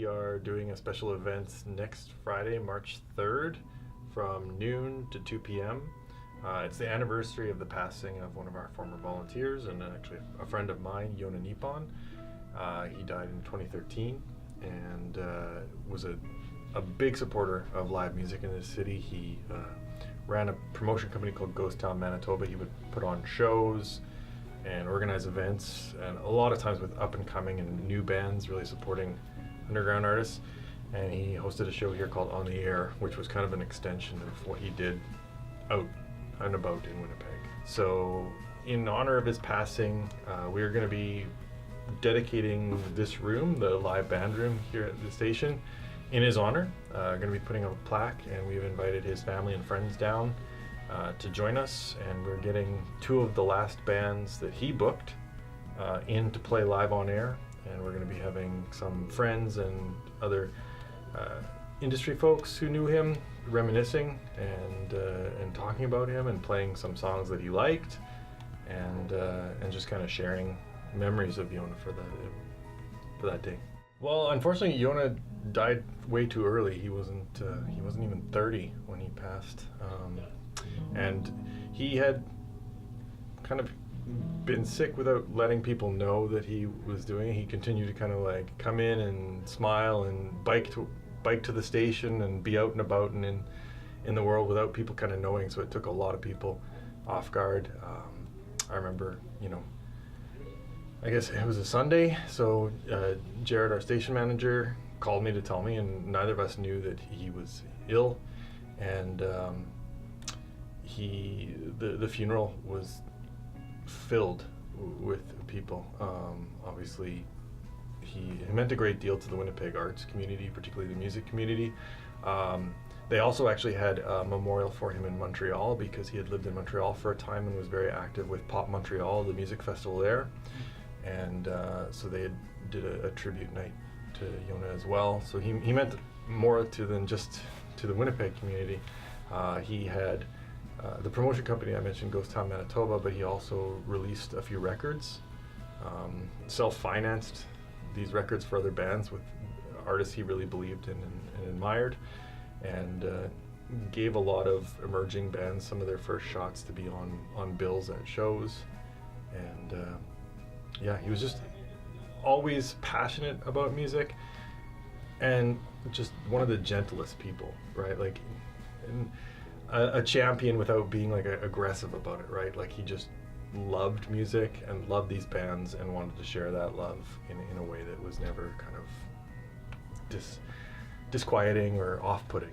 we are doing a special event next Friday, March 3rd, from noon to 2 p.m. It's the anniversary of the passing of one of our former volunteers and actually a friend of mine, Jonah Nepon. He died in 2013 and was a big supporter of live music in the city. He ran a promotion company called Ghost Town Manitoba. He would put on shows and organize events, and a lot of times with up and coming and new bands, really supporting underground artists. And he hosted a show here called On the Air, which was kind of an extension of what he did out and about in Winnipeg. So in honor of his passing, we're going to be dedicating this room, the live band room here at the station, in his honor. Going to be putting up a plaque, and we've invited his family and friends down to join us, and we're getting two of the last bands that he booked in to play live on air, and we're going to be having some friends and other industry folks who knew him reminiscing and talking about him and playing some songs that he liked, and just kind of sharing memories of Jonah for that day. Well, unfortunately, Jonah died way too early. He wasn't even 30 when he passed, and he had kind of been sick without letting people know that he was doing it. He continued to kind of like come in and smile and bike to the station and be out and about and in the world without people kind of knowing. So it took a lot of people off guard. I remember, I guess it was a Sunday, so Jared, our station manager, called me to tell me, and neither of us knew that he was ill. And the funeral was filled with people. Obviously, he meant a great deal to the Winnipeg arts community, particularly the music community. They also actually had a memorial for him in Montreal, because he had lived in Montreal for a time and was very active with Pop Montreal, the music festival there. And so they did a tribute night to Jonah as well. So he meant more to than just to the Winnipeg community. He had the promotion company I mentioned, Ghost Town Manitoba, but he also released a few records, self-financed these records for other bands with artists he really believed in and admired, and gave a lot of emerging bands some of their first shots to be on bills at shows. And yeah, he was just always passionate about music and just one of the gentlest people, right? Like a champion without being like aggressive about it, right? Like he just loved music and loved these bands and wanted to share that love in a way that was never kind of disquieting or off-putting.